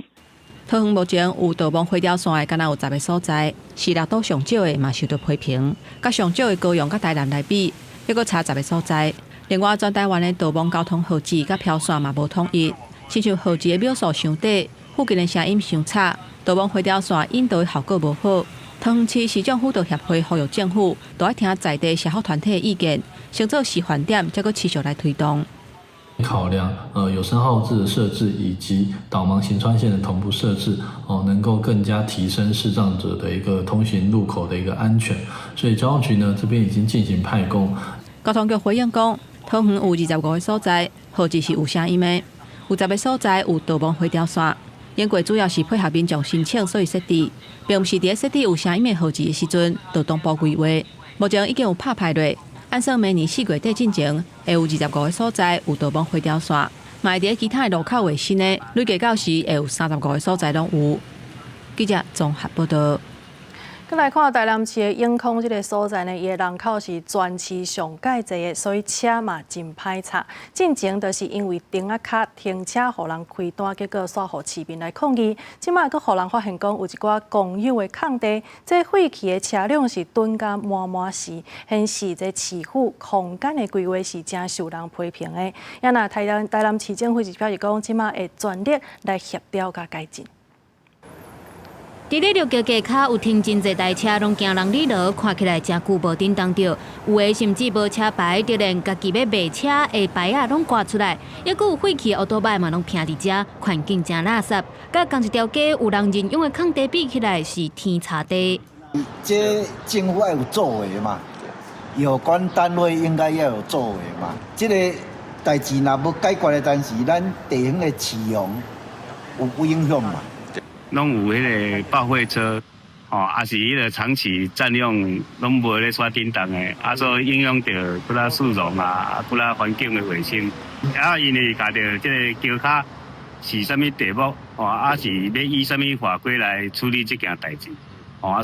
桃园目前有导盲回调线的，敢若有10个所在，是6都上少的嘛受到批评，甲上少的高雄甲台南来比，还阁差10个所在。另外，全台湾的导盲交通号志甲票线嘛无统一。亲像号志的秒数伤低，附近的声音伤差，导盲回调线引导的效果无好。桃园市视障辅导协会呼吁政府，都要听在地社福团体的意见，先做示范点，再搁持续来推动。考量有声号志的设置以及导盲行穿线的同步设置，能够更加提升视障者的一个通行路口的一个安全。所以交通局呢这边已经进行派工。交通局回应讲，桃园有25个所在，号志是有声音的。有10个所在有导盲回调线，因过主要是配合民众申请，所以设置，并不是伫设置有声音的号志的时阵，就同步规划。目前已经有拍排落，按算明年4月底进前，会有25个所在有导盲回调线，嘛会伫其他的路口为新的，累计到时会有35个所在拢有。记者综合报道。再来看台南市的永康这个所在呢，伊的人口是全市上界侪的，所以车嘛真歹查。进前就是因为顶啊卡停车，互人开单，结果煞互市民来抗议。即摆佫互人发现讲有一寡公有的空地，这废弃的车辆是囤甲满满是，显示这市府空间的规划是真受人批评的。也那台南市政府是表示讲，即摆会全力来协调甲改进。伫咧绿桥街骹有停真侪台车，拢行人里路，看起来真久无叮当着。有诶甚至无车牌，就连家己要卖车的牌啊拢挂出来。抑佫有废弃的乌托邦嘛，拢停伫遮，环境真垃圾。甲同一条街有人任用的空地比起来是天差地。这政府要有作为嘛，有关单位应该要有作为嘛。这个代志若要解决的，但是咱地方的市容有影响嘛。拢有迄个报废车，也是迄个长期占用，拢无咧刷叮当的，所以影响到不啦市容啊，不啦环境的卫生。因为家着即个桥骹是啥物题目，是要以啥物法规来处理这件代志。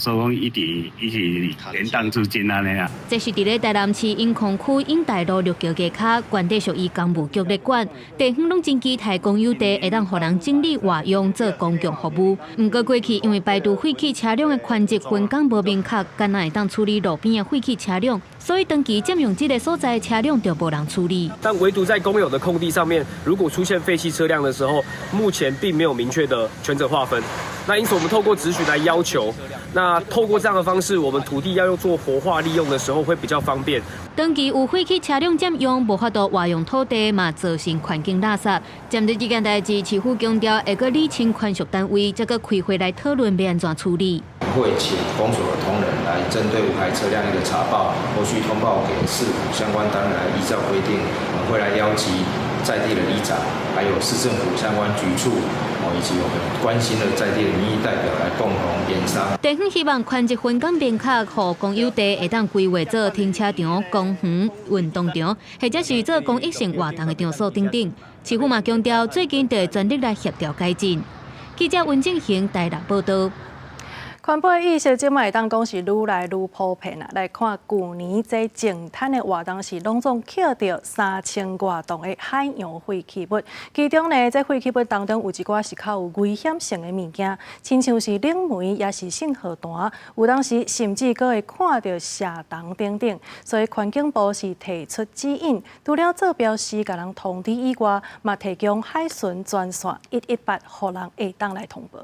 所以讲伊是连当资金安尼啊。这是伫咧台南市永康区永大路绿桥街骹，原地属于工务局咧管，地方拢真期提供有地，会当互人整理活用做公共服务。毋过过去因为排除废弃车辆的权责分工无明确，敢若会当处理路边的废弃车辆，所以长期占用这个所在的车辆就无人处理。但唯独在公有的空地上面，如果出现废弃车辆的时候，目前并没有明确的权责划分。那因此我们透过质询来要求。那透过这样的方式，我们土地要用做活化利用的时候会比较方便。长期有废弃车辆占用，无法度活用土地嘛，造成环境垃圾。针对这件代志，市府强调会个理清权属单位，再个开会来讨论要安怎处理。会请公所的同仁来针对无牌车辆一个查报，后续通报给市府相关单位来依照规定，我们会来邀集在地的里长，还有市政府相关局处。以及我们关心的在地的民意代表来共同研商。地方希望权责分工明确，互公有地会当规划做停车场、公园、运动场，或者是做公益性活动的场所等等。市府嘛强调，最近就会全力来协调改进。记者温正行台南报道。环保意识即卖当讲是愈来愈普遍啦。来看去年这净滩的活动是拢总捡到3000多吨的海洋废弃物，其中呢，这废弃物当中有一寡是较有危险性的物件，亲像是冷媒，也是信号弹，有当时甚至阁会看到蛇虫等等。所以环境部是提出指引，除了做标示，甲人通知以外，嘛提供海巡专线118，互人会当来通报。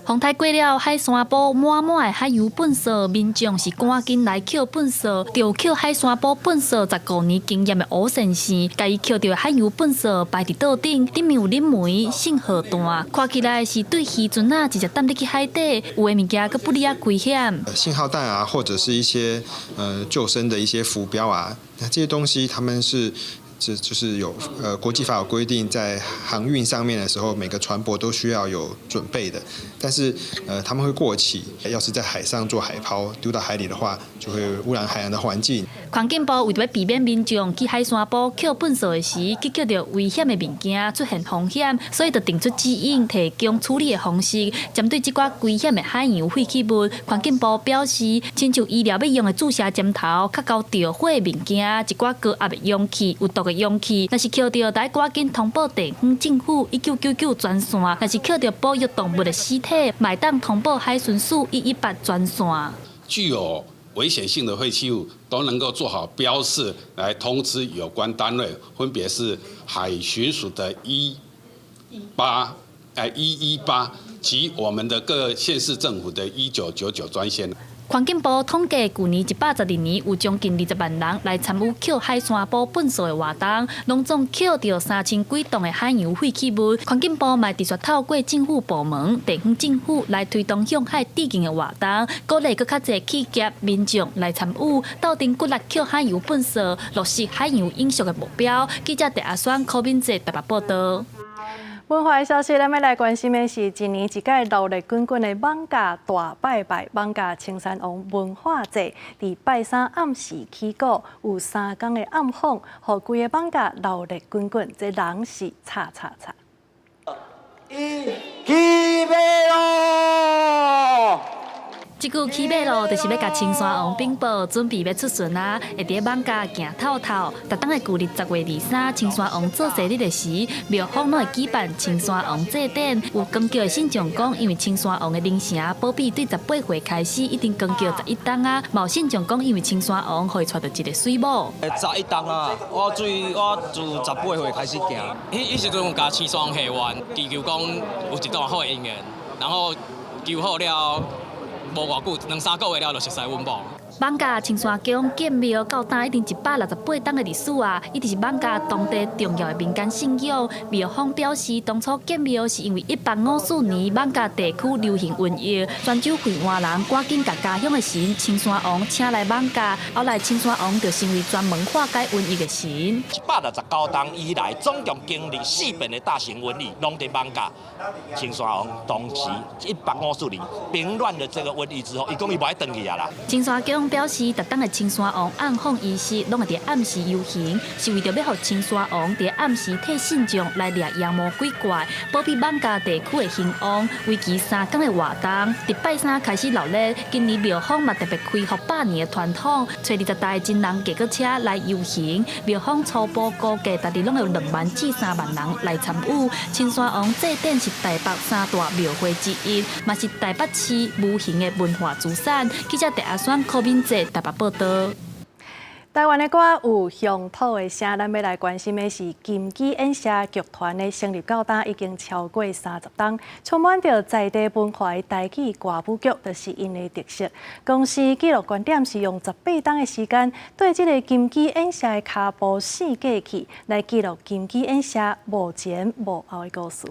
风台过了，海山堡满满的海洋粪扫，民众是赶紧来捡粪扫。着捡海山堡粪扫15年经验的吴先生，甲伊捡到海洋粪扫摆伫桌顶，里面有冷媒、信号弹，看起来是对渔船啊直接抌入去海底，有的物件佫不离啊危险。信号弹啊，或者是一些救生的一些浮标啊，那这些东西他们是。就是有国际法有规定，在航运上面的时候，每个船舶都需要有准备的。但是他们会过期，要是在海上做海抛丢到海里的话，就会污染海洋的环境。环境部为着要避免民众去海山堡捡粪扫的时，去捡到危险的物件出现风险，所以就定出指引，提供处理的方式。针对这寡危险的海洋废弃物，环境部表示，亲像医疗要用的注射针头、较高着火的物件、一寡高压的氧气、有毒的氧气，若是捡到，得赶紧通报地方政府1999专线；若是捡到保育动物的尸体，买当通报海巡署118专线。具有危险性的废弃物都能够做好标示，来通知有关单位，分别是海巡署的118及我们的各县市政府的1999专线。环境部统计，去年112年有将近20万人来参与捡海山堡粪扫的活动，拢总捡到3000几吨的海洋废弃物。环境部嘛，持续透过政府部门、地方政府来推动向海致敬的活动，鼓励更较侪企业、民众来参与，斗阵鼓励捡海洋粪扫，落实海洋永续的目标。记者陈阿选柯敏哲台北报道。文化的消息，咱要来关心的是，一年一届热烈滚滚的艋舺大拜拜艋舺青山王文化节，伫拜三暗时起鼓，有3天的暗访，互规个艋舺热烈滚滚，这人是叉叉叉。起马咯！这句起马咯，就是要甲青山王禀报，准备要出巡啊，会伫艋舺行透透。逐当的旧历10月23，青山王做生日的时，庙方拢会举办青山王祭典。有光桥的信众讲，因为青山王的灵城保庇对18岁开始一定光桥11档啊。毛信众讲，因为青山王可以带到一个水母。11档啊，我自18岁开始行。迄时阵有甲青山王下愿，祈求讲有一段好的姻缘，然后求好了。无偌久，2、3个月了就熟悉阮某。艋舺青山宫建庙到今已经168档的历史啊，伊就是艋舺当地重要的民间信仰。庙方表示，当初建庙是因为1854年艋舺地区流行瘟疫，泉州会换人赶紧甲家乡的神青山王请来艋舺，后来青山王就成为专门化解瘟疫的神。169档以来，总共经历4遍的大型瘟疫，拢在艋舺。青山王当时1854年平乱了这个瘟疫之后，伊讲伊无爱回去啊啦。青山宫表示，逐当的青山王暗访仪式，拢会伫暗时游行，是为着要让青山王伫暗时替信众来掠妖魔鬼怪，保庇艋舺地区的兴旺。为期3天的活动，伫拜三开始热烈。今年庙方嘛特别开放100年的传统，找20台真人驾车来游行。庙方初步估计，大致拢有2万至3万人来参与。青山王祭典是台北3大庙会之一，嘛是台北市无形的文化资产。记者陈阿选柯敏哲台北报道。台湾的歌有乡土的声，咱要来关心的是金枝演社剧团的成立到今已经超过30档，充满着在地文化的台语歌舞剧，就是因的特色。公司纪录观点是用18档的时间，对这个金枝演社的脚步4过去，来记录金枝演社无前无后的故事。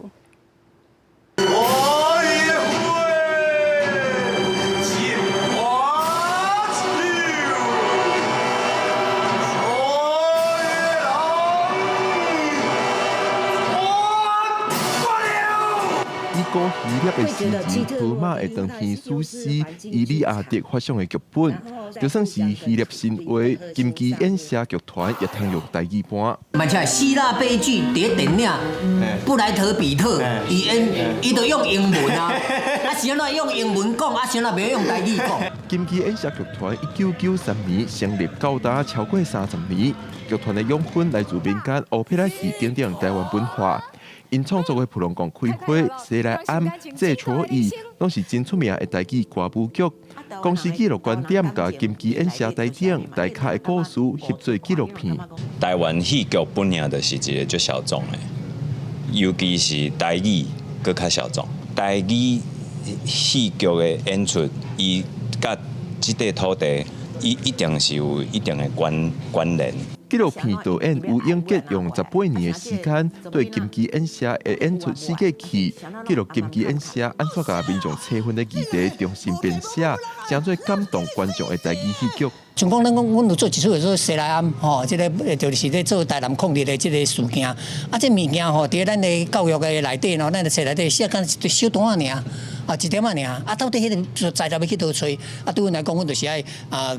以古希腊的诗人荷马的长篇史诗《伊利亚特》发想的剧本，就算是希腊神话金鸡演写剧团也通用台语搬。而且希腊悲剧伫电影布莱德比特，伊就用英文啊，啊谁那用英文讲，啊谁那袂用台语讲。金鸡演写剧团1993年成立高达超过30年，剧团的养分来自民间欧佩拉戏等等台湾文化。因创作的《普龙宫开花》《西来暗》《这错意》，拢是真出名的台语歌舞剧。公司纪录观点，甲金鸡演写台顶大咖的故事翕做纪录片。台湾戏剧本来就是一个最小众的，尤其是台语更较小众。台语戏剧的演出，伊甲这块土地，伊一定是有一定的关联。纪录片导演吴英杰用18年的时间，对金鸡演写的演出世界去记录金鸡演写安怎甲民众切分的议题重新编写，成做感动观众的台语戏剧。像讲，阮有做一出叫做《西来暗》吼，这个就是咧做台南抗日的这个事件。啊，这物件吼，伫咱的教育的内底吼，咱的册内底写干一小段尔，啊一点尔。啊，到底迄个材料要去倒找？啊，对阮来讲，阮就是爱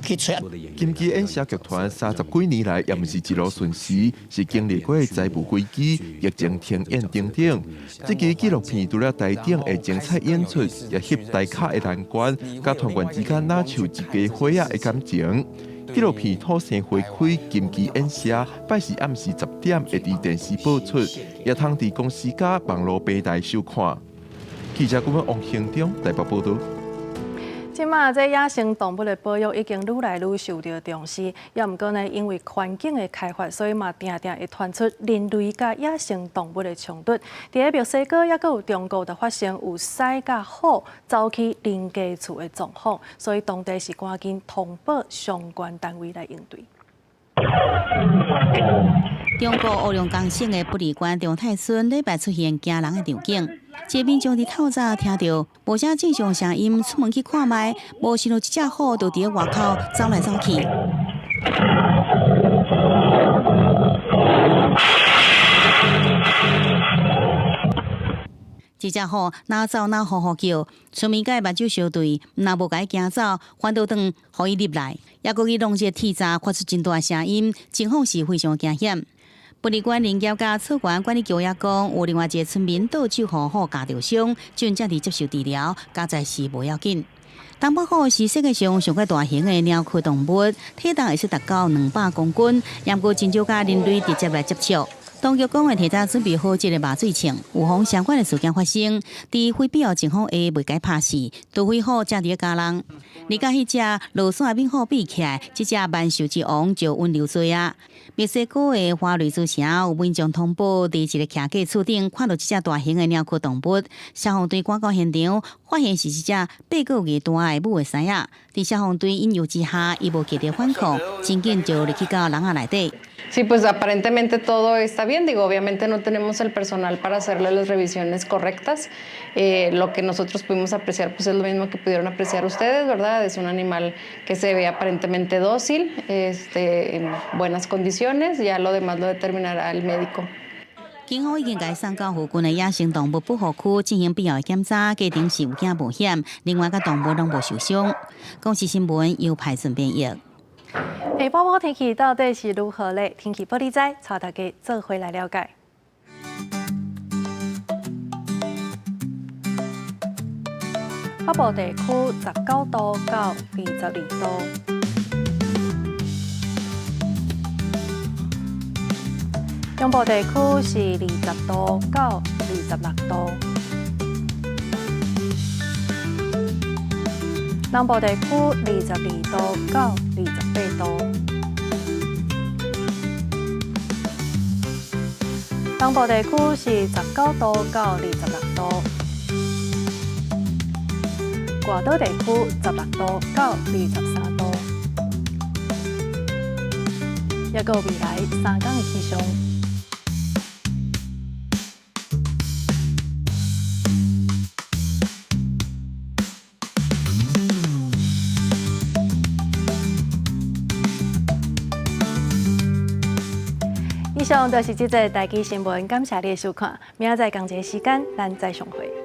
去找。金鸡演写剧团30几年来，也毋是一路顺时，是经历过财务危机、疫情停演等等。这支纪录片除了台顶的精彩演出，也翕大咖的难关，甲团员之间哪像一家伙仔的感情。纪录片《土生花开》金鸡演写，拜四暗时10点会伫电视播出，也通伫公司加网络平台收看。记者顾问王兴忠台北报道。即马这野生动物的保育已经愈来愈受到重视，也毋过呢，因为环境的开发，所以嘛定定会传出人类甲野生动物的冲突。伫个墨西哥，也阁有中国就发生有狮甲虎走去人家厝的状况，所以当地是赶紧通报相关单位来应对。中国乌龙江省的不离关中泰村礼拜出现惊人的场景，街边将伫透早听到无啥正常声音，出门去看卖，无想到一只虎就伫外口走来走去。一只虎哪走哪呼呼叫，村民甲伊目睭相对，若无甲伊惊走，反倒转，互伊入来，也搁去弄一个铁闸，发出真大声音，情况是非常惊险。不离关林业甲草原管理局也讲，有另外一个村民倒手互虎夹着伤，正正伫接受治疗，加在是无要紧。东北虎是世界上上较大型的鸟科动物，体重会是达到200公斤，也毋过真少甲人类直接来接触。当局讲会提早准备好这个麻醉枪，有防相关的事件发生。伫非必要情况下，袂该拍死，除非虎正伫加人。而甲迄只落线面虎比起来，这只万兽之王就温柔多啊。墨西哥的花蕊之城有民众通报，伫一个徛架厝顶看到一只大型的鸟科动物，消防队赶到现场，发现是一只8个月大的母的狮仔。伫消防队引诱之下，伊无激烈反抗，真紧就入去到人仔内底。Sí, pues aparentemente todo está bien. Digo, obviamente no tenemos el personal para hacerle las revisiones correctas. Lo que nosotros pudimos apreciar, pues es lo mismo que pudieron apreciar ustedes, ¿verdad? Es un animal que se ve aparentemente dócil, en buenas condiciones. Ya lo demás lo determinará el médico. 警方已经甲送到附近的野生动物保护区进行必要的检查，家庭是有惊无险，另外甲动物拢无受伤。公视新闻由派顺编译。下晡晡天气到底是如何呢？天气玻璃仔带大家做回来了解。北部地区19度到22度，中部地区是20度到26度，南部地区22度到28度，东部地区是19度到26度，外岛地区16度到23度。也有未来3天的气象。以上就是这则台记新闻，感谢你的收看。明仔载同一个时间，咱再相会。